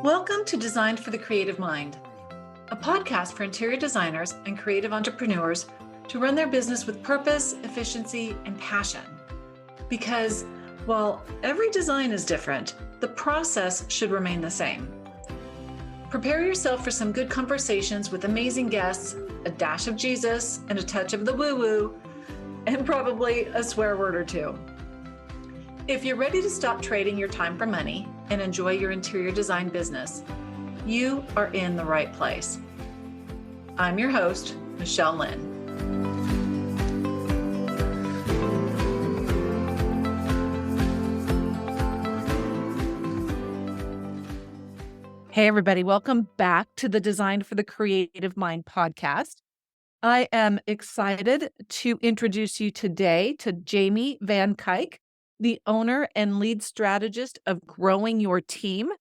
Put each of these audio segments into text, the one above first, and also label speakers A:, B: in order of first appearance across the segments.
A: Welcome to Designed for the Creative Mind, a podcast for interior designers and creative entrepreneurs to run their business with purpose, efficiency, and passion. Because while every design is different, the process should remain the same. Prepare yourself for some good conversations with amazing guests, a dash of Jesus and a touch of the woo-woo, and probably a swear word or two. If you're ready to stop trading your time for money and enjoy your interior design business, you are in the right place. I'm your host, Michelle Lynn.
B: Hey, everybody. Welcome back to the Designed for the Creative Mind podcast. I am excited to introduce you today to Jamie Van Cuyk, the owner and lead strategist of Growing Your Team.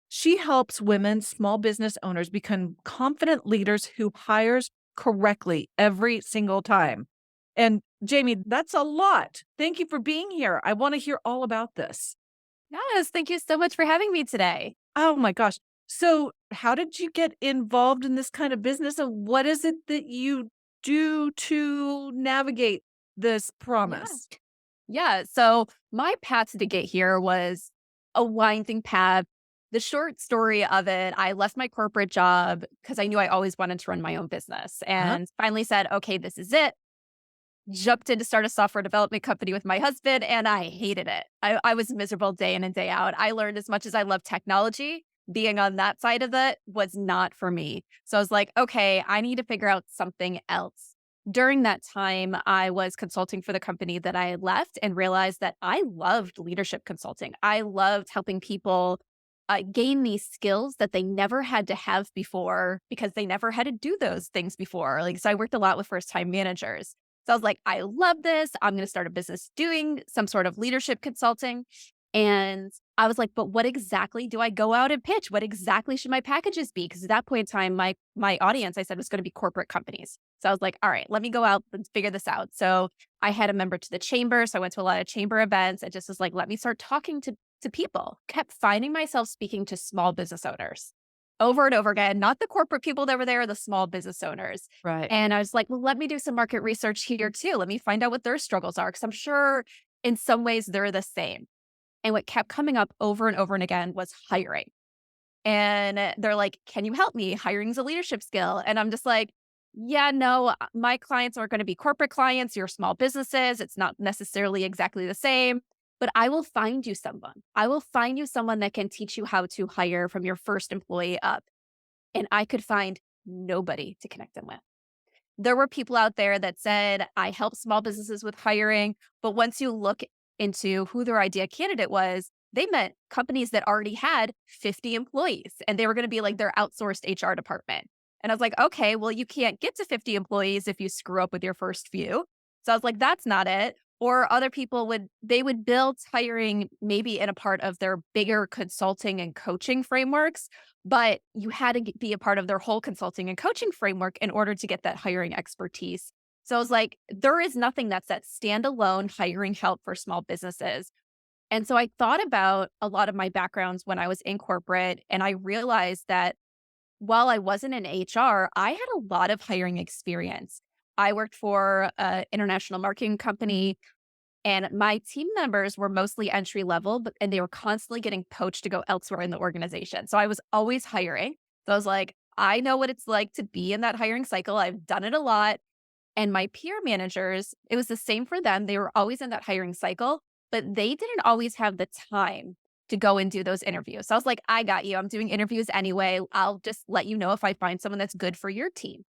B: She helps women, small business owners, become confident leaders who hires correctly every single time. And Jamie, that's a lot. Thank you for being here. I want to hear all about this.
C: Yes, thank you so much for having me today.
B: Oh my gosh. So how did you get involved in this kind of business, and what is it that you do to navigate this promise?
C: So my path to get here was a winding path. The short story of it, I left my corporate job because I knew I always wanted to run my own business and finally said, okay, this is it. Jumped in to start a software development company with my husband, and I hated it. I was miserable day in and day out. I learned as much as I love technology. Being on that side of it was not for me. So I was like, okay, I need to figure out something else. During that time, I was consulting for the company that I had left and realized that I loved leadership consulting. I loved helping people gain these skills that they never had to have before because they never had to do those things before. So I worked a lot with first-time managers. So I was like, I love this. I'm going to start a business doing some sort of leadership consulting. And I was like, but what exactly do I go out and pitch? What exactly should my packages be? Because at that point in time, my audience, I said, was going to be corporate companies. So I was like, all right, let me go out and figure this out. So I had a member to the chamber. So I went to a lot of chamber events. I just was like, let me start talking to people. Kept finding myself speaking to small business owners over and over again, not the corporate people that were there, the small business owners.
B: Right.
C: And I was like, well, let me do some market research here too. Let me find out what their struggles are. Because I'm sure in some ways they're the same. And what kept coming up over and over and again was hiring. And they're like, can you help me? Hiring's a leadership skill. And I'm just like, yeah, no, my clients aren't going to be corporate clients. You're small businesses. It's not necessarily exactly the same, but I will find you someone. I will find you someone that can teach you how to hire from your first employee up. And I could find nobody to connect them with. There were people out there that said, I help small businesses with hiring. But once you look into who their ideal candidate was, they meant companies that already had 50 employees and they were going to be like their outsourced HR department. And I was like, okay, well, you can't get to 50 employees if you screw up with your first few. So I was like, that's not it. Or other people would build hiring maybe in a part of their bigger consulting and coaching frameworks, but you had to be a part of their whole consulting and coaching framework in order to get that hiring expertise. So I was like, there is nothing that's that standalone hiring help for small businesses. And so I thought about a lot of my backgrounds when I was in corporate, and I realized that while I wasn't in HR, I had a lot of hiring experience. I worked for an international marketing company, and my team members were mostly entry level, and they were constantly getting poached to go elsewhere in the organization. So I was always hiring. So I was like, I know what it's like to be in that hiring cycle. I've done it a lot. And my peer managers, it was the same for them. They were always in that hiring cycle, but they didn't always have the time to go and do those interviews. So I was like, I got you. I'm doing interviews anyway. I'll just let you know if I find someone that's good for your team.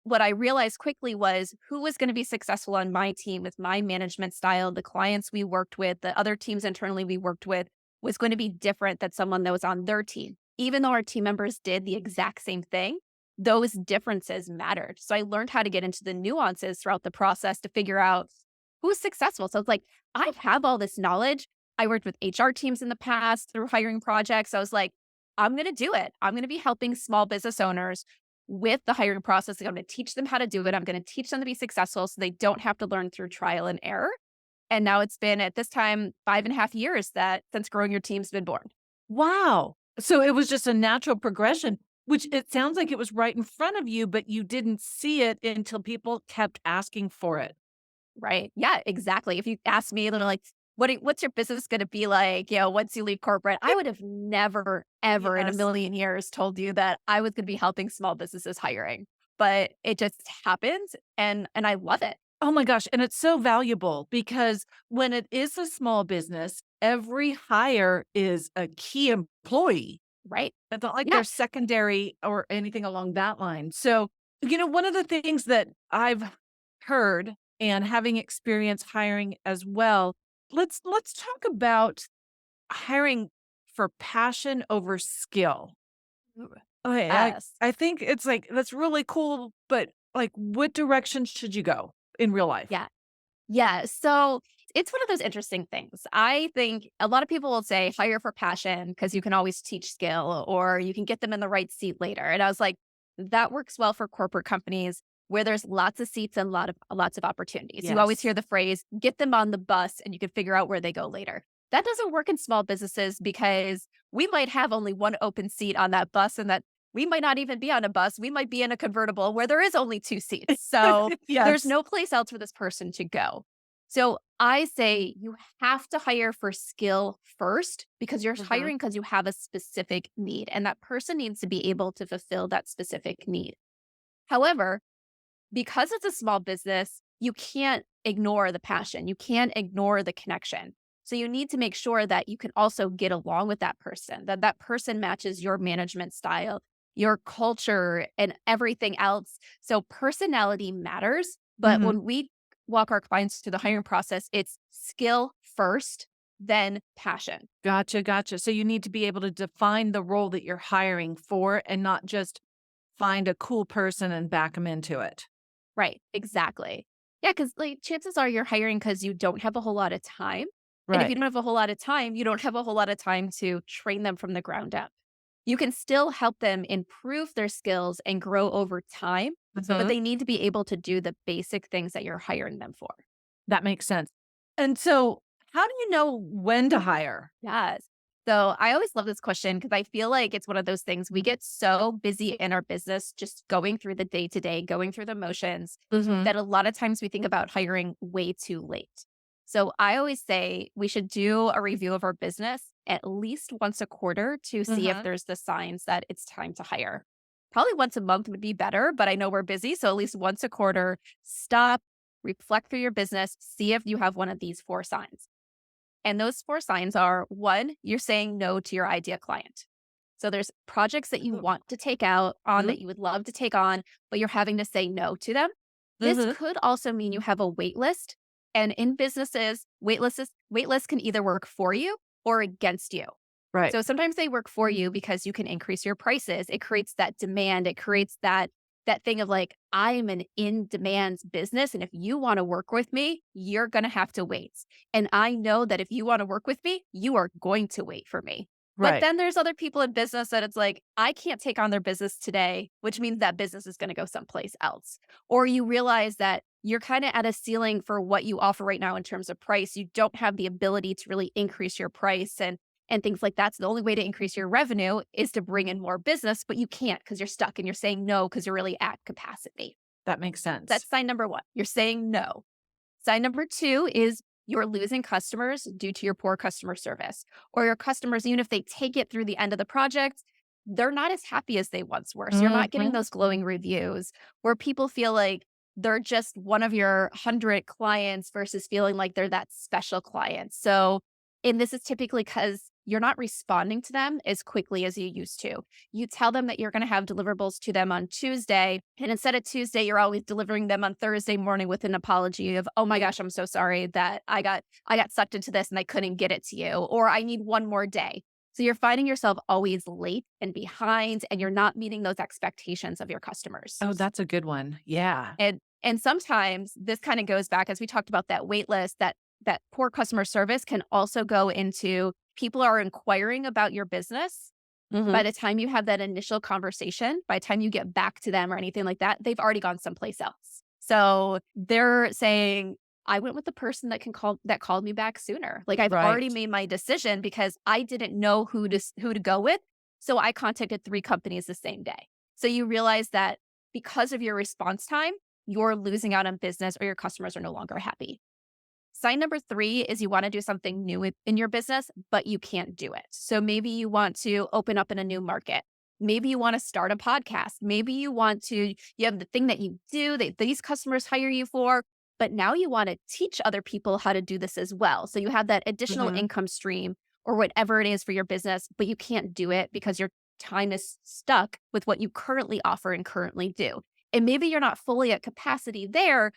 C: What I realized quickly was who was going to be successful on my team with my management style, the clients we worked with, the other teams internally we worked with was going to be different than someone that was on their team. Even though our team members did the exact same thing, those differences mattered. So I learned how to get into the nuances throughout the process to figure out who's successful. So it's like, I have all this knowledge. I worked with HR teams in the past through hiring projects. I was like, I'm going to do it. I'm going to be helping small business owners with the hiring process. I'm going to teach them how to do it. I'm going to teach them to be successful so they don't have to learn through trial and error. And now it's been at this time 5.5 years that since Growing Your Team's been born.
B: Wow. So it was just a natural progression, which it sounds like it was right in front of you, but you didn't see it until people kept asking for it.
C: Right. Yeah, exactly. If you asked me, they're like, what's your business going to be like, once you leave corporate? I would have never, ever in a
B: Yes.
C: million years told you that I was going to be helping small businesses hiring, but it just happens. And I love it.
B: Oh my gosh, and it's so valuable because when it is a small business, every hire is a key employee.
C: Right.
B: It's not like
C: Yeah.
B: they're secondary or anything along that line. So, one of the things that I've heard and having experience hiring as well, let's talk about hiring for passion over skill.
C: Ooh,
B: Okay,
C: yes.
B: I think it's like that's really cool, but like what direction should you go in real life?
C: Yeah. Yeah. So it's one of those interesting things. I think a lot of people will say hire for passion because you can always teach skill or you can get them in the right seat later. And I was like, that works well for corporate companies where there's lots of seats and lots of opportunities. You always
B: Yes.
C: hear the phrase, get them on the bus and you can figure out where they go later. That doesn't work in small businesses because we might have only one open seat on that bus and that we might not even be on a bus. We might be in a convertible where there is only two seats. So there's
B: Yes.
C: no place else for this person to go. So I say you have to hire for skill first because you're
B: Mhm.
C: hiring because you have a specific need and that person needs to be able to fulfill that specific need. However, because it's a small business, you can't ignore the passion. You can't ignore the connection. So you need to make sure that you can also get along with that person, that that person matches your management style, your culture, and everything else. So personality matters. But
B: Mhm.
C: when we walk our clients through the hiring process, it's skill first, then passion.
B: Gotcha, gotcha. So you need to be able to define the role that you're hiring for and not just find a cool person and back them into it.
C: Right. Exactly. Yeah. Cause like chances are you're hiring because you don't have a whole lot of time. And if you
B: Right.
C: don't have a whole lot of time, you don't have a whole lot of time to train them from the ground up. You can still help them improve their skills and grow over time, but
B: Mhm.
C: they need to be able to do the basic things that you're hiring them for.
B: That makes sense. And so, how do you know when to hire?
C: Yes. So I always love this question because I feel like it's one of those things we get so busy in our business, just going through the day to day, going through the motions,
B: Mhm.
C: that a lot of times we think about hiring way too late. So I always say we should do a review of our business at least once a quarter to see if
B: Mhm.
C: there's the signs that it's time to hire. Probably once a month would be better, but I know we're busy. So at least once a quarter, stop, reflect through your business, see if you have one of these four signs. And those four signs are one, you're saying no to your idea client. So there's projects that you want to take out on
B: Mhm.
C: that you would love to take on, but you're having to say no to them. This
B: Mhm.
C: could also mean you have a wait list. And in businesses, wait lists can either work for you or against you.
B: Right.
C: So sometimes they work for you because you can increase your prices. It creates that demand. It creates that thing of like, I'm an in demand business. And if you want to work with me, you're going to have to wait. And I know that if you want to work with me, you are going to wait for me. But
B: Right.
C: then there's other people in business that it's like, I can't take on their business today, which means that business is going to go someplace else. Or you realize that you're kind of at a ceiling for what you offer right now in terms of price. You don't have the ability to really increase your price and things like that. So the only way to increase your revenue is to bring in more business, but you can't because you're stuck and you're saying no because you're really at capacity.
B: That makes sense.
C: That's sign number one. You're saying no. Sign number two is you're losing customers due to your poor customer service, or your customers, even if they take it through the end of the project, they're not as happy as they once were. So you're not getting
B: Mhm.
C: those glowing reviews where people feel like they're just one of your 100 clients versus feeling like they're that special client. So, and this is typically because you're not responding to them as quickly as you used to. You tell them that you're going to have deliverables to them on Tuesday. And instead of Tuesday, you're always delivering them on Thursday morning with an apology of, oh my gosh, I'm so sorry that I got sucked into this and I couldn't get it to you, or I need one more day. So you're finding yourself always late and behind, and you're not meeting those expectations of your customers.
B: Oh, that's a good one. Yeah.
C: And sometimes this kind of goes back as we talked about that wait list, that poor customer service can also go into people are inquiring about your business. By
B: Mhm.
C: the time you have that initial conversation, by the time you get back to them or anything like that, they've already gone someplace else. So they're saying, I went with the person that called me back sooner. Like I've already
B: Right.
C: made my decision because I didn't know who to go with. So I contacted 3 companies the same day. So you realize that because of your response time, you're losing out on business or your customers are no longer happy. Sign number 3 is you want to do something new in your business, but you can't do it. So maybe you want to open up in a new market. Maybe you want to start a podcast. Maybe you have the thing that you do that these customers hire you for, but now you want to teach other people how to do this as well. So you have that additional
B: Mhm.
C: income stream or whatever it is for your business, but you can't do it because your time is stuck with what you currently offer and currently do. And maybe you're not fully at capacity there,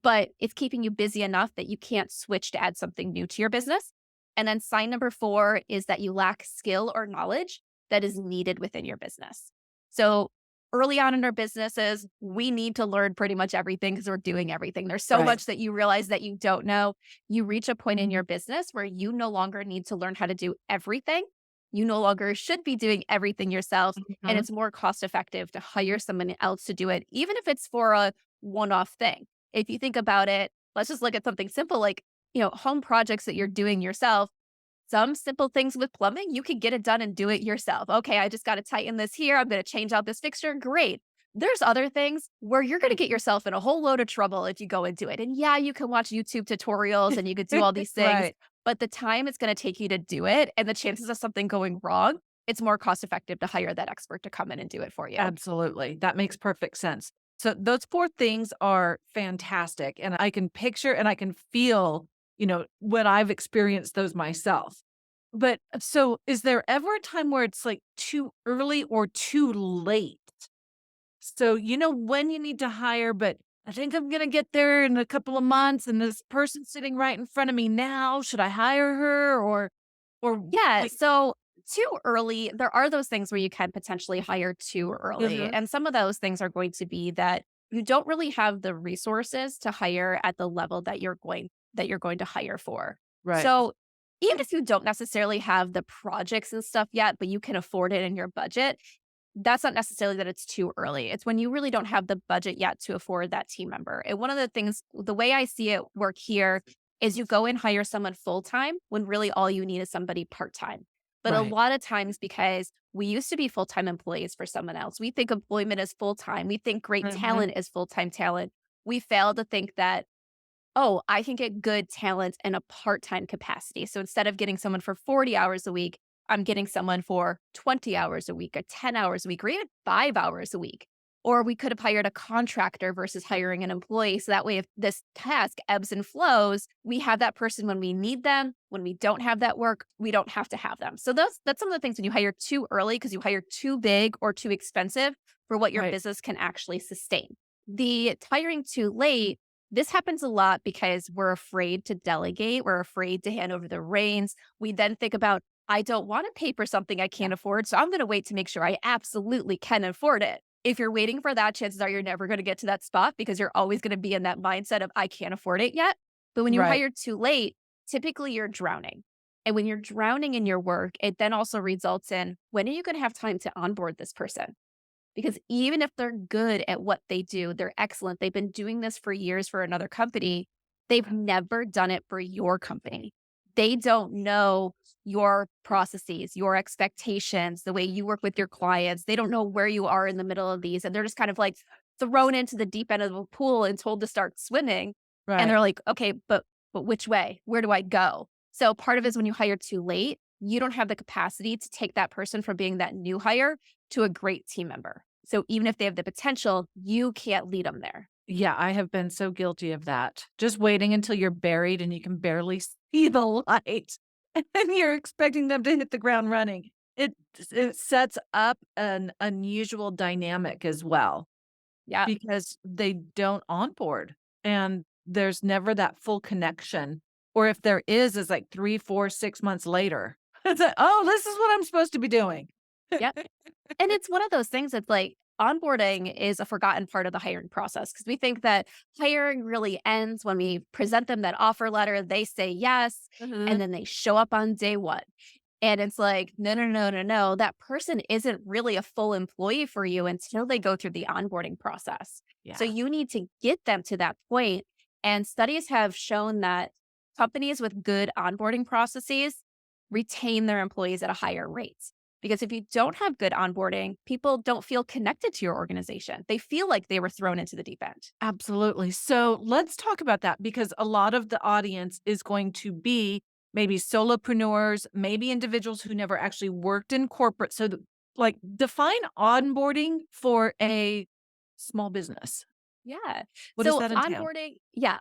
C: but it's keeping you busy enough that you can't switch to add something new to your business. And then sign number 4 is that you lack skill or knowledge that is needed within your business. So early on in our businesses, we need to learn pretty much everything because we're doing everything. There's so
B: Right.
C: much that you realize that you don't know. You reach a point in your business where you no longer need to learn how to do everything. You no longer should be doing everything yourself. And
B: Mhm.
C: it's more cost effective to hire someone else to do it, even if it's for a one-off thing. If you think about it, let's just look at something simple like, home projects that you're doing yourself. Some simple things with plumbing, you can get it done and do it yourself. Okay, I just got to tighten this here. I'm going to change out this fixture. Great. There's other things where you're going to get yourself in a whole load of trouble if you go and do it. And yeah, you can watch YouTube tutorials and you could do all these things,
B: Right.
C: but the time it's going to take you to do it and the chances of something going wrong, it's more cost effective to hire that expert to come in and do it for you.
B: Absolutely. That makes perfect sense. So those 4 things are fantastic. And I can picture and I can feel, when I've experienced those myself. But so is there ever a time where it's like too early or too late? So you know when you need to hire, but I think I'm gonna get there in a couple of months and this person's sitting right in front of me now. Should I hire her or
C: Yeah.
B: like
C: So too early, there are those things where you can potentially hire too early.
B: Mhm.
C: And some of those things are going to be that you don't really have the resources to hire at the level that you're going to hire for.
B: Right.
C: So even if you don't necessarily have the projects and stuff yet, but you can afford it in your budget, that's not necessarily that it's too early. It's when you really don't have the budget yet to afford that team member. And one of the things, the way I see it work here is you go and hire someone full time when really all you need is somebody part time. But a
B: Right.
C: lot of times, because we used to be full time employees for someone else, we think employment is full time. We think great
B: Mhm.
C: talent is full time talent. We fail to think that, oh, I can get good talent in a part time capacity. So instead of getting someone for 40 hours a week, I'm getting someone for 20 hours a week or 10 hours a week or even 5 hours a week. Or we could have hired a contractor versus hiring an employee. So that way, if this task ebbs and flows, we have that person when we need them. When we don't have that work, we don't have to have them. So that's some of the things when you hire too early because you hire too big or too expensive for what your
B: Right.
C: business can actually sustain. The hiring too late, this happens a lot because we're afraid to delegate. We're afraid to hand over the reins. We then think about, I don't want to pay for something I can't afford. So I'm going to wait to make sure I absolutely can afford it. If you're waiting for that, chances are you're never going to get to that spot because you're always going to be in that mindset of, I can't afford it yet. But when you
B: Right.
C: hire too late, typically you're drowning. And when you're drowning in your work, it then also results in, when are you going to have time to onboard this person? Because even if they're good at what they do, they're excellent. They've been doing this for years for another company. They've never done it for your company. They don't know your processes, your expectations, the way you work with your clients. They don't know where you are in the middle of these. And they're just kind of like thrown into the deep end of the pool and told to start swimming. And
B: Right.
C: they're like, okay, but which way? Where do I go? So part of it is when you hire too late, you don't have the capacity to take that person from being that new hire to a great team member. So even if they have the potential, you can't lead them there.
B: Yeah, I have been so guilty of that. Just waiting until you're buried and you can barely see the light, and then you're expecting them to hit the ground running. It sets up an unusual dynamic as well
C: Yeah.
B: because they don't onboard, and there's never that full connection. Or if there is like 3, 4, 6 months later. It's like, "Oh, this is what I'm supposed to be doing."
C: Yep. And it's one of those things that's like onboarding is a forgotten part of the hiring process because we think that hiring really ends when we present them that offer letter, they say yes, and
B: Mhm.
C: then they show up on day one. And it's like, no, no, no, no, no. That person isn't really a full employee for you until they go through the onboarding process. So
B: Yeah.
C: you need to get them to that point. And studies have shown that companies with good onboarding processes retain their employees at a higher rate. Because if you don't have good onboarding, people don't feel connected to your organization. They feel like they were thrown into the deep end.
B: Absolutely. So let's talk about that because a lot of the audience is going to be maybe solopreneurs, maybe individuals who never actually worked in corporate. So, like, define onboarding for a small business.
C: Yeah.
B: What does
C: So
B: that entail?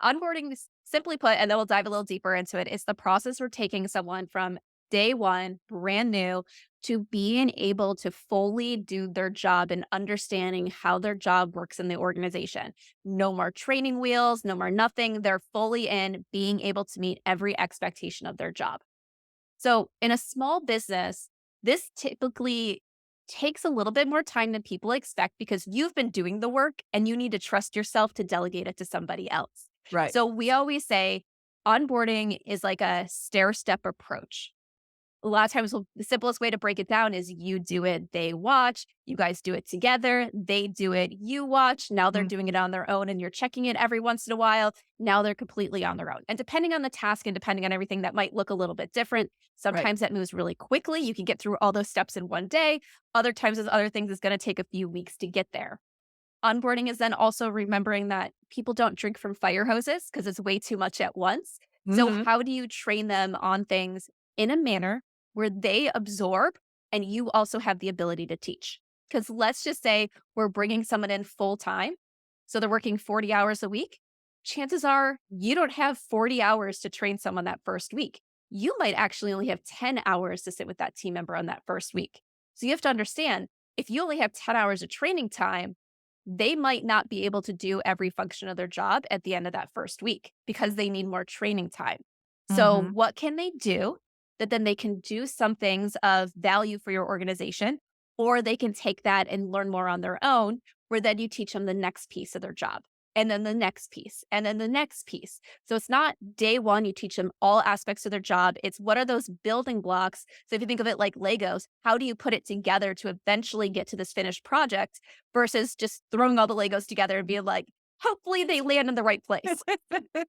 C: onboarding is simply put, and then we'll dive a little deeper into it. It's the process for taking someone from day one, brand new, to being able to fully do their job and understanding how their job works in the organization. No more training wheels, no more nothing. They're fully in being able to meet every expectation of their job. So in a small business, this typically takes a little bit more time than people expect because you've been doing the work and you need to trust yourself to delegate it to somebody else.
B: Right.
C: So we always say onboarding is like a stair step approach. A lot of times, the simplest way to break it down is you do it, they watch, you guys do it together, they do it, you watch. Now they're
B: Mm.
C: doing it on their own and you're checking it every once in a while. Now they're completely on their own. And depending on the task and depending on everything, that might look a little bit different.
B: Right.
C: Sometimes that moves really quickly. You can get through all those steps in one day. Other times, with other things, it's going to take a few weeks to get there. Onboarding is then also remembering that people don't drink from fire hoses because it's way too much at once. So,
B: Mhm.
C: how do you train them on things in a manner where they absorb and you also have the ability to teach? Because let's just say we're bringing someone in full time. So, they're working 40 hours a week. Chances are you don't have 40 hours to train someone that first week. You might actually only have 10 hours to sit with that team member on that first week. So, you have to understand if you only have 10 hours of training time, they might not be able to do every function of their job at the end of that first week because they need more training time. So,
B: Mhm.
C: what can they do that then they can do some things of value for your organization, or they can take that and learn more on their own, where then you teach them the next piece of their job, and then the next piece, and then the next piece. So, it's not day one, you teach them all aspects of their job. It's what are those building blocks? So, if you think of it like Legos, how do you put it together to eventually get to this finished project versus just throwing all the Legos together and being like, hopefully they land in the right place.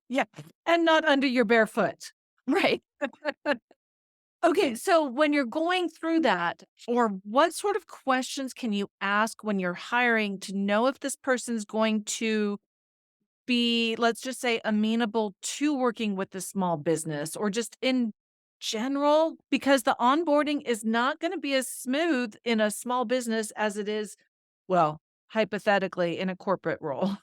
B: Yeah, and not under your bare foot.
C: Right.
B: Okay, so when you're going through that, or what sort of questions can you ask when you're hiring to know if this person's going to be, let's just say, amenable to working with a small business or just in general? Because the onboarding is not going to be as smooth in a small business as it is, well, hypothetically, in a corporate role.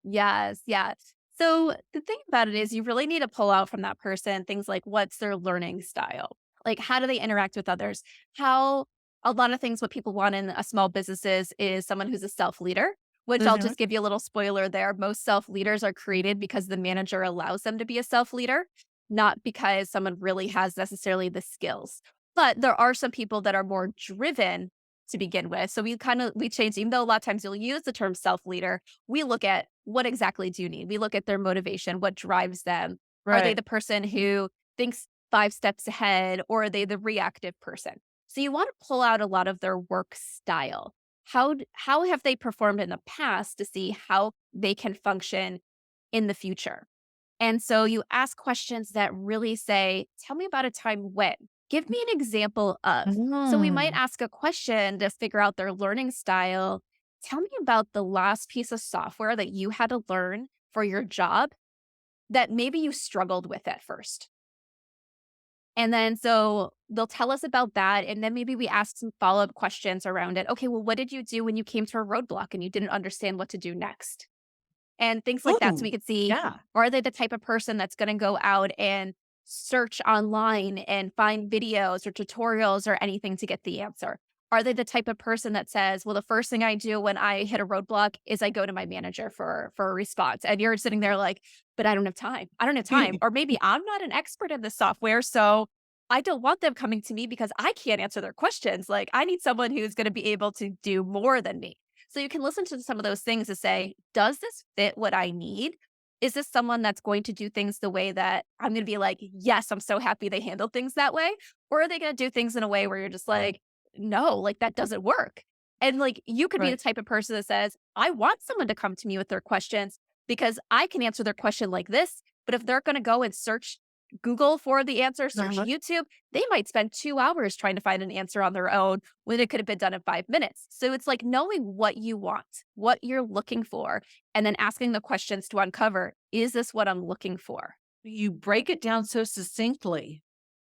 C: Yes. Yeah. So the thing about it is you really need to pull out from that person things like what's their learning style? Like how do they interact with others? How a lot of things what people want in a small businesses is someone who's a self-leader, which I'll
B: Mhm.
C: just give you a little spoiler there. Most self-leaders are created because the manager allows them to be a self-leader, not because someone really has necessarily the skills. But there are some people that are more driven to begin with. So we change, even though a lot of times you'll use the term self-leader, we look at what exactly do you need? We look at their motivation, what drives them. Are they
B: Right.
C: the person who thinks 5 steps ahead or are they the reactive person? So you want to pull out a lot of their work style. How have they performed in the past to see how they can function in the future? And so you ask questions that really say, tell me about a time when. Give me an example of. So we might
B: Mm.
C: ask a question to figure out their learning style. Tell me about the last piece of software that you had to learn for your job that maybe you struggled with at first. And then so they'll tell us about that. And then maybe we ask some follow up questions around it. Okay, well, what did you do when you came to a roadblock and you didn't understand what to do next? And things like that. So
B: Oh,
C: we could see,
B: yeah.
C: are they the type of person that's going to go out and search online and find videos or tutorials or anything to get the answer? Are they the type of person that says, well, the first thing I do when I hit a roadblock is I go to my manager for a response. And you're sitting there like, but I don't have time. I don't have time. Or maybe I'm not an expert in this software. So I don't want them coming to me because I can't answer their questions. Like I need someone who's going to be able to do more than me. So you can listen to some of those things to say, does this fit what I need? Is this someone that's going to do things the way that I'm going to be like, yes, I'm so happy they handled things that way? Or are they going to do things in a way where you're just like, no, like that doesn't work? And like you could be the
B: Right.
C: type of person that says, I want someone to come to me with their questions because I can answer their question like this. But if they're going to go and search Google for the answer, search
B: Uh-huh.
C: YouTube. They might spend 2 hours trying to find an answer on their own when it could have been done in 5 minutes. So it's like knowing what you want, what you're looking for, and then asking the questions to uncover, is this what I'm looking for?
B: You break it down so succinctly.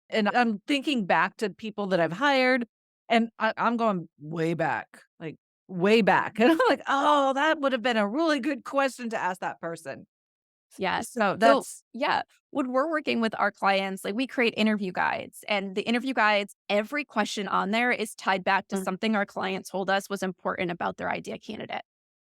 B: And I'm thinking back to people that I've hired, and I'm going way back, like way back. And I'm like, oh, that would have been a really good question to ask that person.
C: Yes.
B: So
C: So,
B: that's
C: yeah, when we're working with our clients, like we create interview guides, and the interview guides, every question on there is tied back to
B: Mm.
C: something our client told us was important about their idea candidate.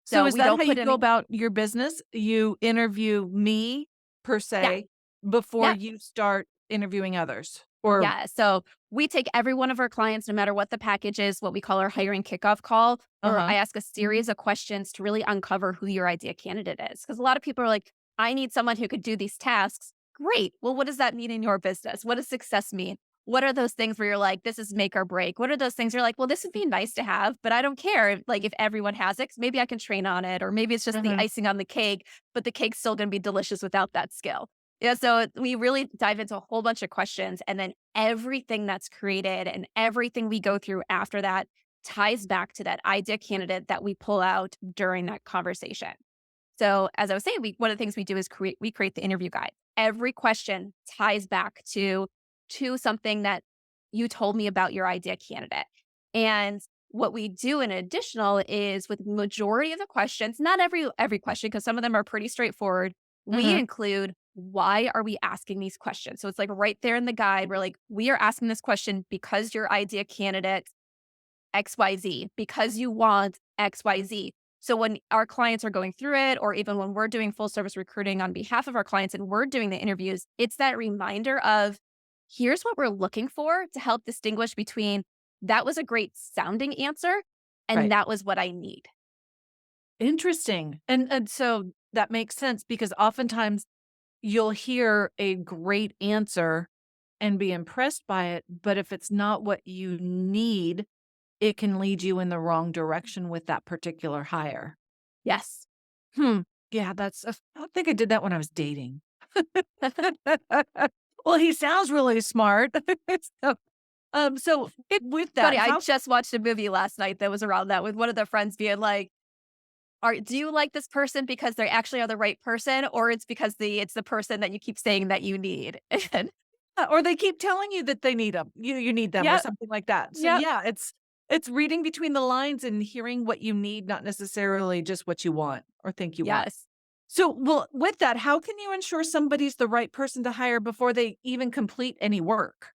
B: So
C: So
B: is
C: we
B: that
C: don't
B: how you
C: put
B: go
C: any,
B: about your business? You interview me per
C: yeah,
B: se before
C: yeah,
B: you start interviewing others? Or
C: yeah. So we take every one of our clients, no matter what the package is, what we call our hiring kickoff call, where
B: uh-huh.
C: I ask a series of questions to really uncover who your idea candidate is. Because a lot of people are like, I need someone who could do these tasks. Great. Well, what does that mean in your business? What does success mean? What are those things where you're like, this is make or break? What are those things you're like, well, this would be nice to have, but I don't care. Like if everyone has it, 'cause maybe I can train on it, or maybe it's just the
B: Mhm.
C: icing on the cake, but the cake's still going to be delicious without that skill. Yeah, so we really dive into a whole bunch of questions, and then everything that's created and everything we go through after that ties back to that idea candidate that we pull out during that conversation. So, as I was saying, one of the things we do is create the interview guide. Every question ties back to something that you told me about your idea candidate. And what we do in additional is with majority of the questions, not every question, because some of them are pretty straightforward. We
B: Mhm.
C: include, why are we asking these questions? So it's like right there in the guide, we're like, we are asking this question because your idea candidate XYZ, because you want XYZ. So when our clients are going through it, or even when we're doing full service recruiting on behalf of our clients and we're doing the interviews, it's that reminder of, here's what we're looking for to help distinguish between that was a great sounding answer and
B: Right.
C: that was what I need.
B: Interesting. And so that makes sense because oftentimes you'll hear a great answer and be impressed by it, but if it's not what you need, it can lead you in the wrong direction with that particular hire.
C: Yes.
B: Hmm. Yeah, I think I did that when I was dating. Well, he sounds really smart. So, with that,
C: Funny, I
B: how
C: just watched a movie last night that was around that, with one of the friends being like, do you like this person because they actually are the right person, or it's because it's the person that you keep saying that you need? And
B: or they keep telling you that they need them, you need them or
C: yep,
B: something like that. So
C: yep,
B: yeah, it's reading between the lines and hearing what you need, not necessarily just what you want or think you want.
C: yes.
B: So, well, with that, how can you ensure somebody's the right person to hire before they even complete any work?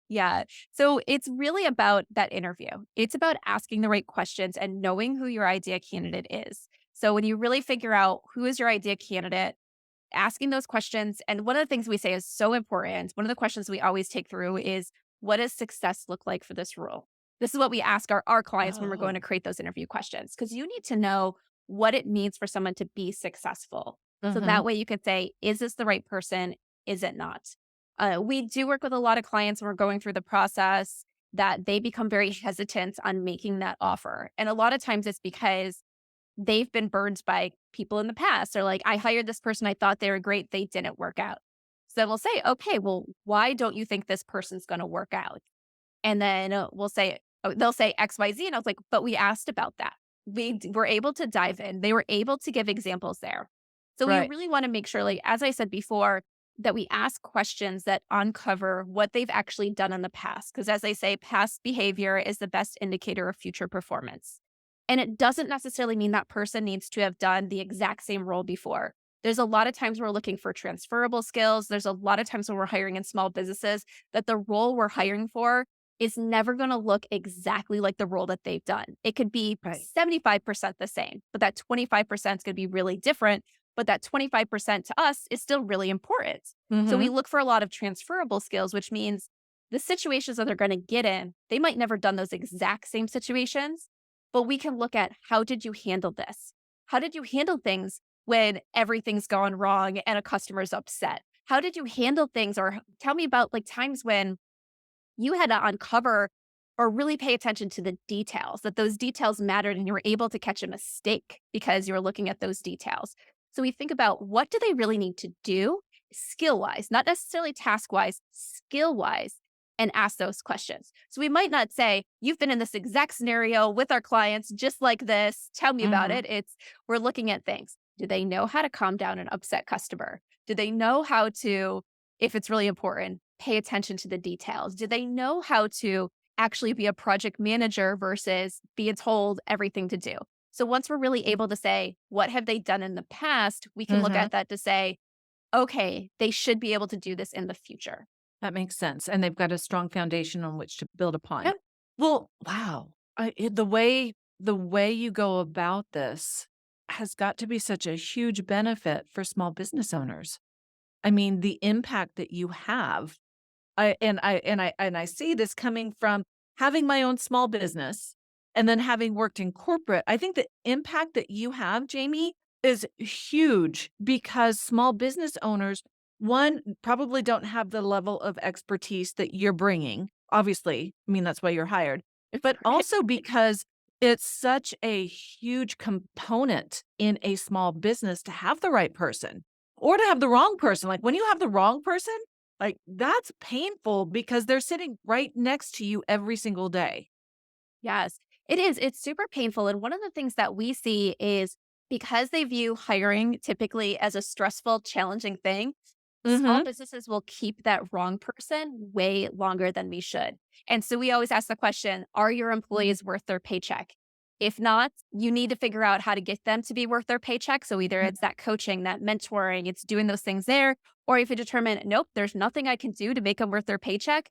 C: Yeah. So it's really about that interview. It's about asking the right questions and knowing who your idea candidate is. So when you really figure out who is your idea candidate, asking those questions. And one of the things we say is so important. One of the questions we always take through is, what does success look like for this role? This is what we ask our clients when we're going to
B: Oh.
C: create those interview questions, because you need to know what it means for someone to be successful. So
B: Mhm.
C: that way you could say, is this the right person? Is it not? We do work with a lot of clients when we're going through the process that they become very hesitant on making that offer. And a lot of times it's because they've been burned by people in the past. They're like, I hired this person. I thought they were great. They didn't work out. So then we'll say, okay, well, why don't you think this person's going to work out? And then we'll say, oh, they'll say XYZ. And I was like, but we asked about that. Were able to dive in. They were able to give examples there. So we
B: Right.
C: really want to make sure, like, as I said before, that we ask questions that uncover what they've actually done in the past. Because as they say, past behavior is the best indicator of future performance. And it doesn't necessarily mean that person needs to have done the exact same role before. There's a lot of times we're looking for transferable skills. There's a lot of times when we're hiring in small businesses that the role we're hiring for is never going to look exactly like the role that they've done. It could be
B: Right.
C: 75% the same, but that 25% is going to be really different. But that 25% to us is still really important. So we
B: Mhm.
C: look for a lot of transferable skills, which means the situations that they're going to get in, they might never done those exact same situations, but we can look at, how did you handle this? How did you handle things when everything's gone wrong and a customer's upset? How did you handle things? Or tell me about like times when you had to uncover or really pay attention to the details, that those details mattered and you were able to catch a mistake because you were looking at those details. So we think about, what do they really need to do skill wise, not necessarily task wise, skill wise, and ask those questions. So we might not say, you've been in this exact scenario with our clients just like this. Tell me about
B: Mhm.
C: it. We're looking at things. Do they know how to calm down an upset customer? Do they know how to, if it's really important, pay attention to the details? Do they know how to actually be a project manager versus being told everything to do? So once we're really able to say, what have they done in the past? We can look
B: Mhm.
C: at that to say, okay, they should be able to do this in the future.
B: That makes sense, and they've got a strong foundation on which to build upon.
C: Yep.
B: Well, wow. The way you go about this has got to be such a huge benefit for small business owners. I mean, the impact that you have, I see this coming from having my own small business and then having worked in corporate. I think the impact that you have, Jamie, is huge because small business owners, one, probably don't have the level of expertise that you're bringing. Obviously, I mean, that's why you're hired, but
C: Right.
B: also because it's such a huge component in a small business to have the right person or to have the wrong person. Like when you have the wrong person, like, that's painful because they're sitting right next to you every single day.
C: Yes, it is. It's super painful. And one of the things that we see is because they view hiring typically as a stressful, challenging thing, small
B: Mhm,
C: businesses will keep that wrong person way longer than we should. And so we always ask the question, are your employees worth their paycheck? If not, you need to figure out how to get them to be worth their paycheck. So either
B: mhm,
C: it's that coaching, that mentoring, it's doing those things there. Or if you determine, nope, there's nothing I can do to make them worth their paycheck,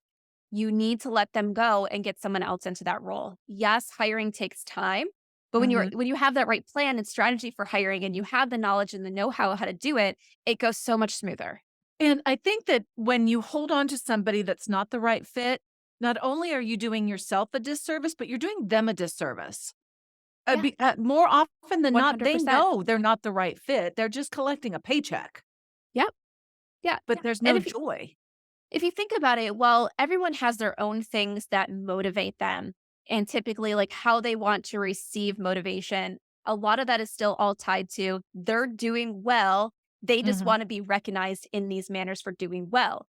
C: you need to let them go and get someone else into that role. Yes, hiring takes time, but
B: mhm.
C: when you have that right plan and strategy for hiring and you have the knowledge and the know-how to do it, it goes so much smoother.
B: And I think that when you hold on to somebody that's not the right fit, not only are you doing yourself a disservice, but you're doing them a disservice.
C: Yeah,
B: More often than not, they
C: 100%.
B: know they're not the right fit. They're just collecting a paycheck,
C: Yep. Yeah.
B: but there's
C: And
B: no joy.
C: if you think about it, well, everyone has their own things that motivate them. And typically, like how they want to receive motivation, a lot of that is still all tied to they're doing well. They just
B: Mhm,
C: want to be recognized in these manners for doing well.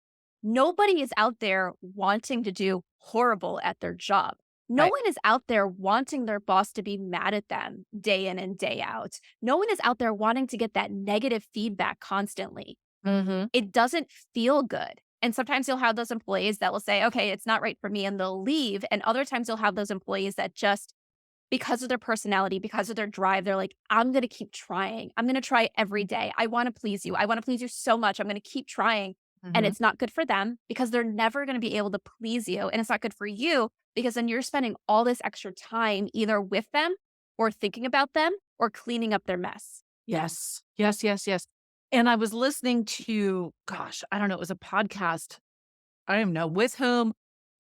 C: Nobody is out there wanting to do horrible at their job. No
B: right.
C: one is out there wanting their boss to be mad at them day in and day out. No one is out there wanting to get that negative feedback constantly.
B: Mhm,
C: It doesn't feel good. And sometimes you'll have those employees that will say, okay, it's not right for me, and they'll leave. And other times you'll have those employees that just, because of their personality, because of their drive, they're like, I'm going to keep trying. I'm going to try every day. I want to please you. I want to please you so much. I'm going to keep trying. And
B: mhm.
C: it's not good for them because they're never going to be able to please you. And it's not good for you because then you're spending all this extra time either with them or thinking about them or cleaning up their mess.
B: Yes. Yes, yes, yes. And I was listening to, gosh, I don't know, it was a podcast. I don't even know with whom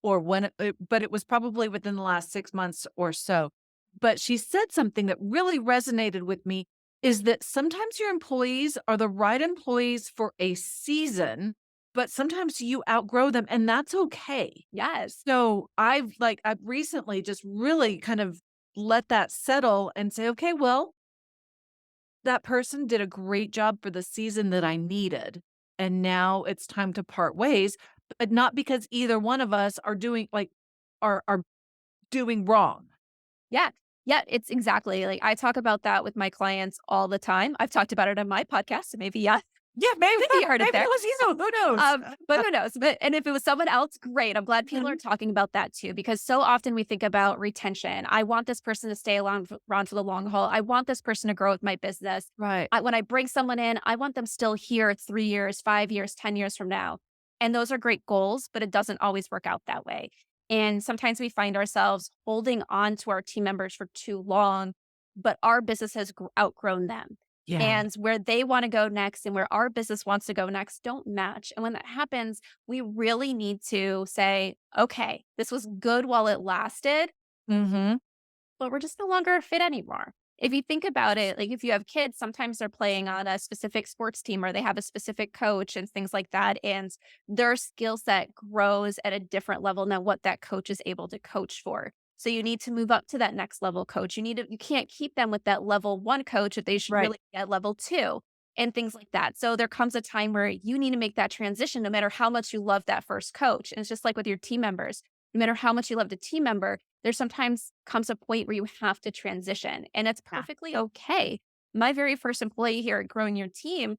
B: or when, but it was probably within the last 6 months or so. But she said something that really resonated with me is that sometimes your employees are the right employees for a season, but sometimes you outgrow them and that's okay.
C: Yes.
B: So I've recently just really kind of let that settle and say, okay, well, that person did a great job for the season that I needed, and now it's time to part ways, but not because either one of us are doing are doing wrong.
C: Yeah. Yeah, it's exactly like I talk about that with my clients all the time. I've talked about it on my podcast, so maybe yeah,
B: Yeah, maybe
C: maybe you heard it
B: maybe
C: there.
B: it was you, who knows?
C: But who knows? But and if it was someone else, great. I'm glad people are
B: Mhm.
C: talking about that too, because so often we think about retention. I want this person to stay around for the long haul. I want this person to grow with my business.
B: Right.
C: When I bring someone in, I want them still here 3 years, 5 years, 10 years from now. And those are great goals, but it doesn't always work out that way. And sometimes we find ourselves holding on to our team members for too long, but our business has outgrown them.
B: Yeah.
C: And where they want to go next and where our business wants to go next don't match. And when that happens, we really need to say, okay, this was good while it lasted,
B: Mhm.
C: but we're just no longer a fit anymore. If you think about it, like if you have kids, sometimes they're playing on a specific sports team or they have a specific coach and things like that. And their skill set grows at a different level than what that coach is able to coach for. So you need to move up to that next level coach. You can't keep them with that level one coach if they should
B: Right.
C: really be at level two. and things like that. So there comes a time where you need to make that transition no matter how much you love that first coach. And it's just like with your team members. No matter how much you loved a team member, there sometimes comes a point where you have to transition, and it's
B: Yeah.
C: perfectly okay. My very first employee here at Growing Your Team,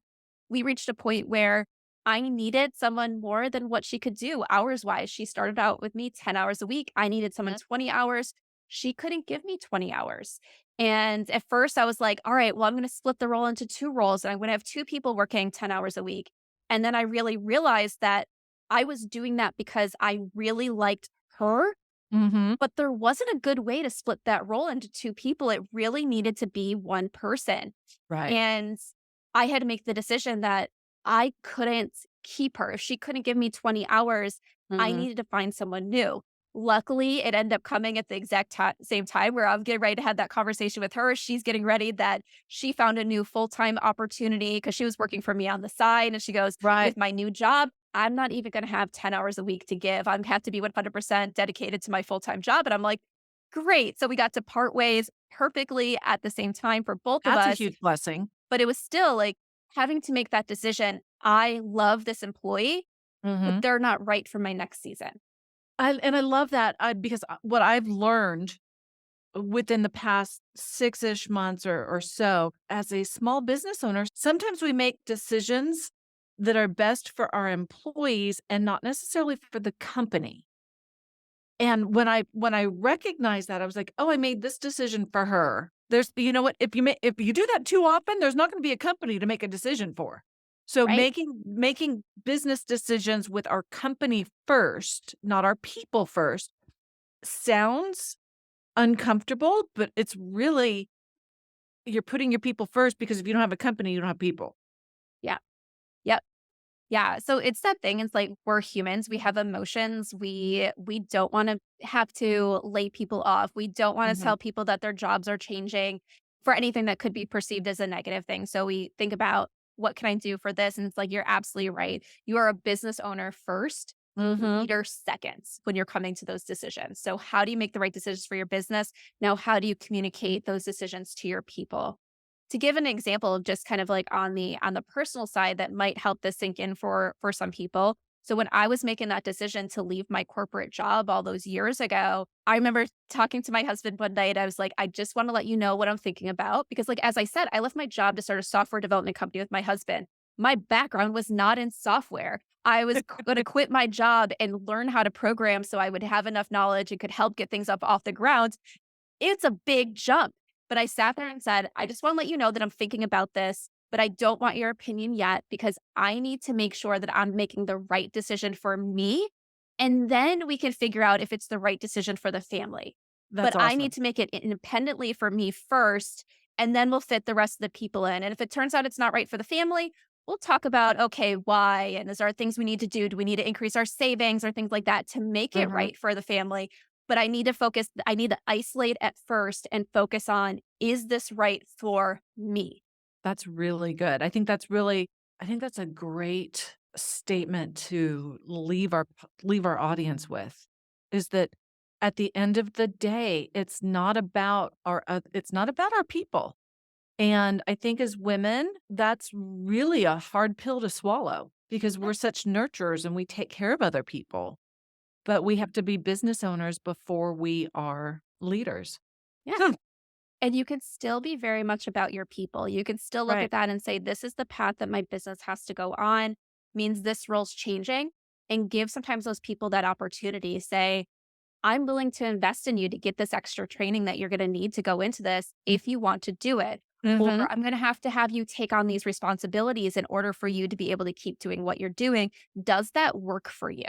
C: we reached a point where I needed someone more than what she could do hours wise. She started out with me 10 hours a week. I needed someone 20 hours. She couldn't give me 20 hours. And at first I was like, all right, well, I'm going to split the role into two roles and I'm going to have two people working 10 hours a week. And then I really realized that I was doing that because I really liked her,
B: Mm-hmm.
C: but there wasn't a good way to split that role into two people. It really needed to be one person.
B: Right.
C: And I had to make the decision that I couldn't keep her. If she couldn't give me 20 hours, I
B: Mm-hmm.
C: needed to find someone new. Luckily, it ended up coming at the exact same time where I'm getting ready to have that conversation with her. She's getting ready that she found a new full-time opportunity because she was working for me on the side. And she goes,
B: Right.
C: with my new job, I'm not even going to have 10 hours a week to give. I have to be 100% dedicated to my full-time job. And I'm like, great. So we got to part ways perfectly at the same time for both of
B: That's a
C: us.
B: huge blessing.
C: But it was still like having to make that decision. I love this employee, but
B: Mm-hmm.
C: they're not right for my next season.
B: And I love that because what I've learned within the past 6-ish months or so as a small business owner, sometimes we make decisions that are best for our employees and not necessarily for the company. And when I recognized that, I was like, "Oh, I made this decision for her." There's you know what? If you do that too often, there's not gonna be a company to make a decision for. So
C: Right?
B: making business decisions with our company first, not our people first, sounds uncomfortable, but it's really you're putting your people first because if you don't have a company, you don't have people.
C: Yeah. Yep. Yeah. So it's that thing. It's like we're humans. We have emotions. We don't want to have to lay people off. We don't want to
B: Mhm.
C: tell people that their jobs are changing for anything that could be perceived as a negative thing. So we think about what can I do for this? And it's like you're absolutely right. You are a business owner first,
B: Mhm.
C: leader second when you're coming to those decisions. So how do you make the right decisions for your business? Now, how do you communicate those decisions to your people? To give an example of just kind of like on the personal side that might help this sink in for some people. So when I was making that decision to leave my corporate job all those years ago, I remember talking to my husband one night. I was like, I just want to let you know what I'm thinking about. Because, like, as I said, I left my job to start a software development company with my husband. My background was not in software. I was going to quit my job and learn how to program so I would have enough knowledge and could help get things up off the ground. It's a big jump. But I sat there and said, I just want to let you know that I'm thinking about this, but I don't want your opinion yet because I need to make sure that I'm making the right decision for me. And then we can figure out if it's the right decision for the family. But
B: That's
C: I need
B: awesome.
C: to make it independently for me first, and then we'll fit the rest of the people in. And if it turns out it's not right for the family, we'll talk about, okay, why? And is there things we need to do? Do we need to increase our savings or things like that to make it
B: Mhm.
C: right for the family? But I need to focus, I need to isolate at first and focus on, is this right for me?
B: That's really good. I think that's a great statement to leave our audience with, is that at the end of the day, it's not about our people. And I think as women, that's really a hard pill to swallow because
C: Yeah.
B: we're such nurturers and we take care of other people, but we have to be business owners before we are leaders.
C: Yeah.
B: Hmm.
C: And you can still be very much about your people. You can still look
B: Right.
C: at that and say, this is the path that my business has to go on, means this role's changing, and give sometimes those people that opportunity. Say, I'm willing to invest in you to get this extra training that you're going to need to go into this if you want to do it. Or
B: Mhm.
C: I'm going to have you take on these responsibilities in order for you to be able to keep doing what you're doing. Does that work for you?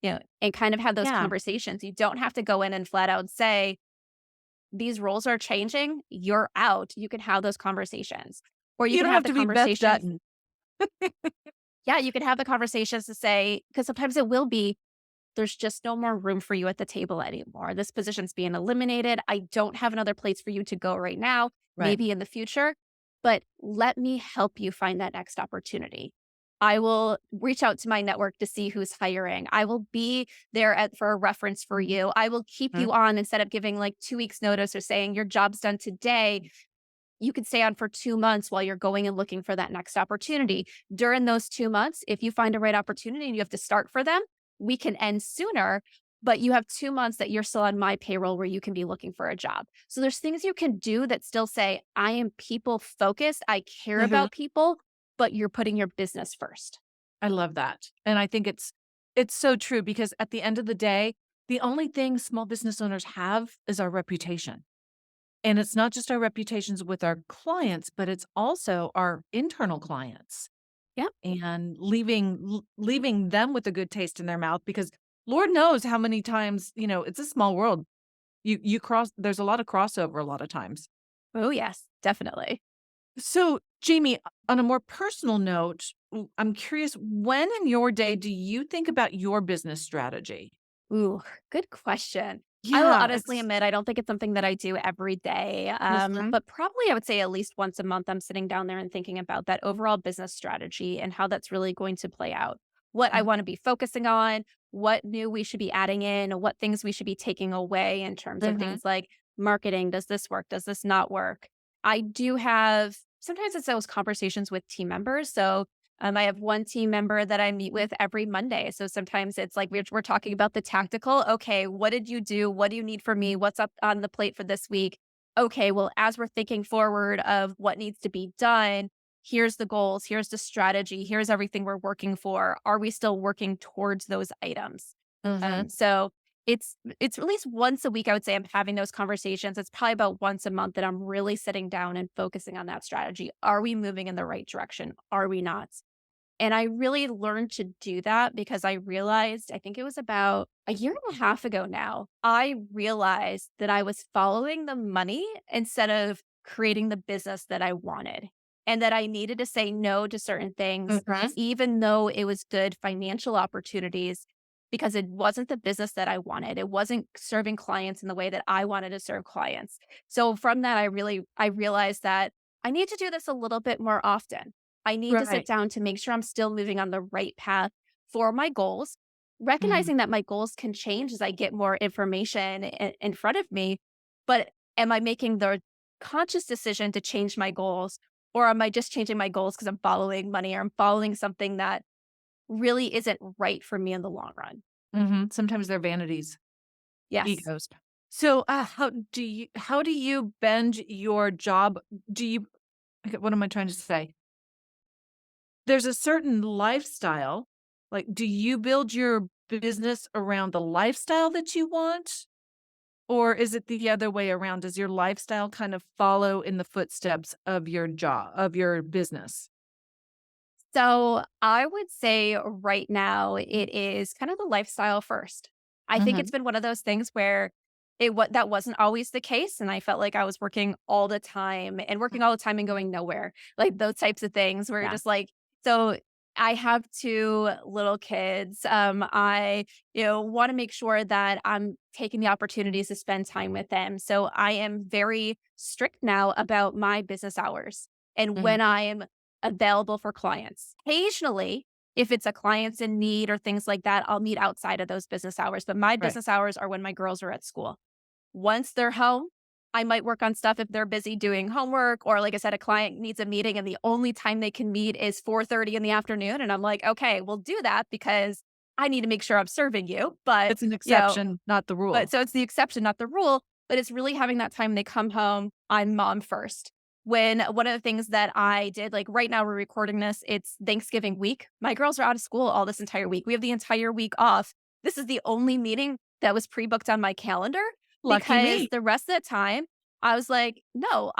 C: You know, and kind of have those
B: Yeah.
C: conversations. You don't have to go in and flat out say, these roles are changing, you're out. You can have those conversations. Or you
B: You
C: can
B: don't
C: have
B: have
C: the
B: to be Beth
C: conversations.
B: Dutton.
C: Yeah, you can have the conversations to say, because sometimes it will be, there's just no more room for you at the table anymore. This position's being eliminated. I don't have another place for you to go right now,
B: Right.
C: maybe in the future, but let me help you find that next opportunity. I will reach out to my network to see who's hiring. I will be there for a reference for you. I will keep
B: Mhm.
C: you on instead of giving like 2 weeks notice or saying your job's done today. you could stay on for 2 months while you're going and looking for that next opportunity. During those 2 months, if you find a right opportunity and you have to start for them, we can end sooner, but you have 2 months that you're still on my payroll where you can be looking for a job. So there's things you can do that still say, I am people focused. I care
B: Mhm.
C: about people, but you're putting your business first.
B: I love that. And I think it's so true because at the end of the day, the only thing small business owners have is our reputation. And it's not just our reputations with our clients, but it's also our internal clients
C: Yep.
B: and leaving them with a good taste in their mouth because Lord knows how many times, it's a small world. You cross there's a lot of crossover a lot of times.
C: Oh, yes, definitely.
B: So, Jamie, on a more personal note, I'm curious, when in your day do you think about your business strategy?
C: Ooh, good question. I will
B: Yeah,
C: honestly
B: it's
C: admit I don't think it's something that I do every day,
B: Mhm,
C: but probably I would say at least once a month I'm sitting down there and thinking about that overall business strategy and how that's really going to play out. What I
B: mhm,
C: want to be focusing on, what new we should be adding in, what things we should be taking away in terms of
B: mhm,
C: things like marketing. Does this work? Does this not work? I do have sometimes it's those conversations with team members. So I have one team member that I meet with every Monday. So sometimes it's like we're talking about the tactical. Okay, what did you do? What do you need from me? What's up on the plate for this week? Okay, well, as we're thinking forward of what needs to be done, here's the goals, here's the strategy, here's everything we're working for. Are we still working towards those items?
B: mhm.
C: So it's at least once a week, I would say I'm having those conversations. It's probably about once a month that I'm really sitting down and focusing on that strategy. Are we moving in the right direction? Are we not? And I really learned to do that because I realized, I think it was about a year and a half ago now, I realized that I was following the money instead of creating the business that I wanted. And that I needed to say no to certain things,
B: Mhm.
C: even though it was good financial opportunities, because it wasn't the business that I wanted. It wasn't serving clients in the way that I wanted to serve clients. So from that, I realized that I need to do this a little bit more often. I need to sit
B: Right.
C: down to make sure I'm still moving on the right path for my goals,
B: Mhm.
C: recognizing that my goals can change as I get more information in front of me. But am I making the conscious decision to change my goals? Or am I just changing my goals because I'm following money or I'm following something that really isn't right for me in the long run?
B: Mhm. Sometimes they're vanities,
C: Yes.
B: egos. So, how do you bend your job? Do you okay, what am I trying to say? There's a certain lifestyle, like, do you build your business around the lifestyle that you want? Or is it the other way around? Does your lifestyle kind of follow in the footsteps of your job of your business?
C: So I would say right now it is kind of the lifestyle first. I think it's
B: Mhm.
C: been one of those things where that wasn't always the case, and I felt like I was working all the time and working all the time and going nowhere, like those types of things where you're
B: Yeah.
C: just like, so I have two little kids. I want to make sure that I'm taking the opportunities to spend time with them. So I am very strict now about my business hours and
B: Mhm.
C: when I am available for clients. Occasionally, if it's a client's in need or things like that, I'll meet outside of those business hours. But my
B: Right.
C: business hours are when my girls are at school. Once they're home, I might work on stuff if they're busy doing homework or like I said, a client needs a meeting and the only time they can meet is 4:30 in the afternoon. And I'm like, okay, we'll do that because I need to make sure I'm serving you. But,
B: It's an
C: you know,
B: exception, not the
C: but
B: rule.
C: so it's the exception, not the rule, but it's really having that time they come home, I'm mom first. When one of the things that I did, like right now we're recording this, it's Thanksgiving week. My girls are out of school all this entire week. We have the entire week off. This is the only meeting that was pre-booked on my calendar
B: Lucky
C: because
B: me.
C: the rest of the time I was like, no,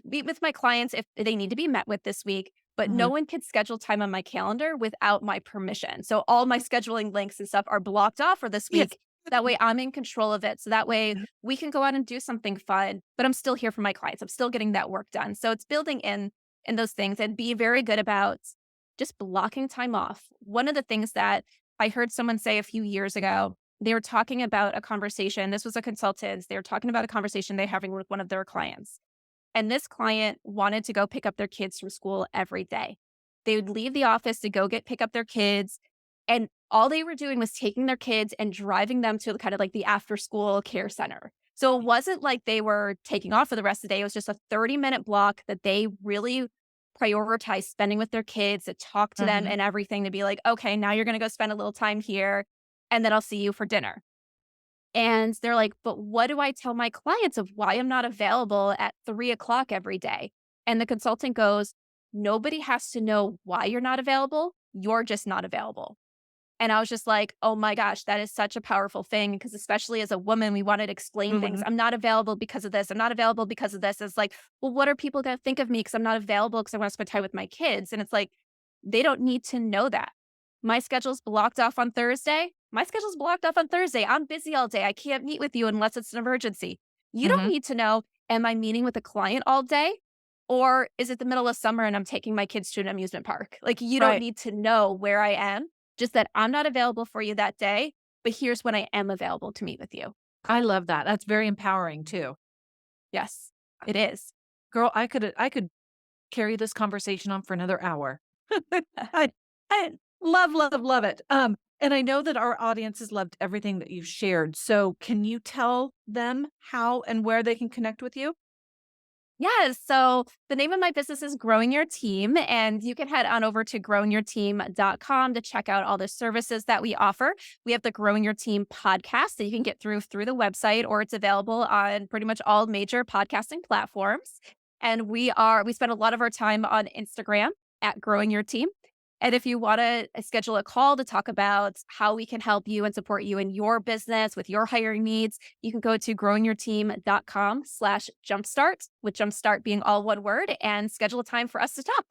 C: meet with my clients if they need to be met with this week, but no
B: Mhm.
C: one can schedule time on my calendar without my permission. So all my scheduling links and stuff are blocked off for this
B: Yes.
C: week. That way I'm in control of it. So that way we can go out and do something fun, but I'm still here for my clients. I'm still getting that work done. So it's building in those things and be very good about just blocking time off. One of the things that I heard someone say a few years ago, they were talking about a conversation. This was a consultant. They were talking about a conversation they're having with one of their clients. And this client wanted to go pick up their kids from school every day. They would leave the office to go pick up their kids. And all they were doing was taking their kids and driving them to kind of like the after school care center. So it wasn't like they were taking off for the rest of the day. It was just a 30-minute block that they really prioritized spending with their kids, to talk to them
B: Mhm.
C: and everything, to be like, okay, now you're going to go spend a little time here and then I'll see you for dinner. And they're like, but what do I tell my clients of why I'm not available at 3 o'clock every day? And the consultant goes, nobody has to know why you're not available. You're just not available. And I was just like, oh my gosh, that is such a powerful thing. Because especially as a woman, we wanted to explain things.
B: Mhm.
C: I'm not available because of this. I'm not available because of this. It's like, well, what are people going to think of me because I'm not available because I want to spend time with my kids? And it's like, they don't need to know that. My schedule's blocked off on Thursday. My schedule's blocked off on Thursday. I'm busy all day. I can't meet with you unless it's an emergency. You don't
B: Mhm.
C: need to know, am I meeting with a client all day? Or is it the middle of summer and I'm taking my kids to an amusement park? Like, you don't
B: Right.
C: need to know where I am, just that I'm not available for you that day, but here's when I am available to meet with you.
B: I love that. That's very empowering too.
C: Yes, it is.
B: Girl, I could carry this conversation on for another hour. I I love it. And I know that our audience has loved everything that you've shared. So can you tell them how and where they can connect with you?
C: Yes. So the name of my business is Growing Your Team, and you can head on over to growingyourteam.com to check out all the services that we offer. We have the Growing Your Team podcast that you can get through the website, or it's available on pretty much all major podcasting platforms. And we spend a lot of our time on Instagram at Growing Your Team. And if you want to schedule a call to talk about how we can help you and support you in your business with your hiring needs, you can go to growingyourteam.com/jumpstart, with jumpstart being all one word, and schedule a time for us to talk.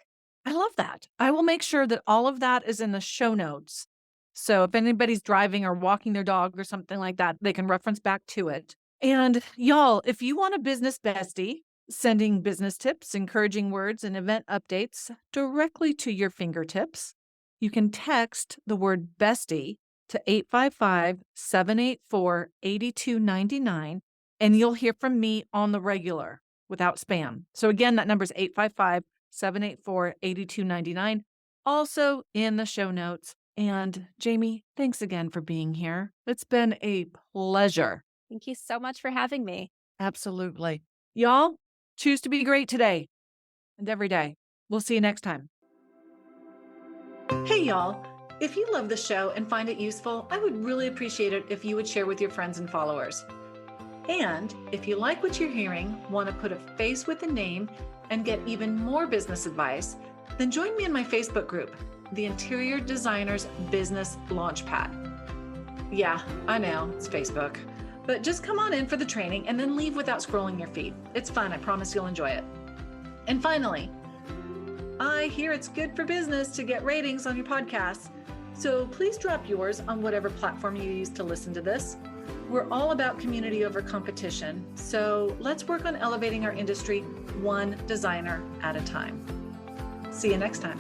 B: I love that. I will make sure that all of that is in the show notes. So if anybody's driving or walking their dog or something like that, they can reference back to it. And y'all, if you want a business bestie, sending business tips, encouraging words, and event updates directly to your fingertips, you can text the word bestie to 855-784-8299, and you'll hear from me on the regular without spam. So again, that number is 855-784-8299, also in the show notes. And Jamie, thanks again for being here. It's been a pleasure.
C: Thank you so much for having me.
B: Absolutely. Y'all, choose to be great today and every day. We'll see you next time.
A: Hey, y'all. If you love the show and find it useful, I would really appreciate it if you would share with your friends and followers. And if you like what you're hearing, want to put a face with a name, and get even more business advice, then join me in my Facebook group, the Interior Designers Business Launchpad. Yeah, I know, it's Facebook. But just come on in for the training and then leave without scrolling your feed. It's fun, I promise you'll enjoy it. And finally, I hear it's good for business to get ratings on your podcasts. So please drop yours on whatever platform you use to listen to this. We're all about community over competition. So let's work on elevating our industry one designer at a time. See you next time.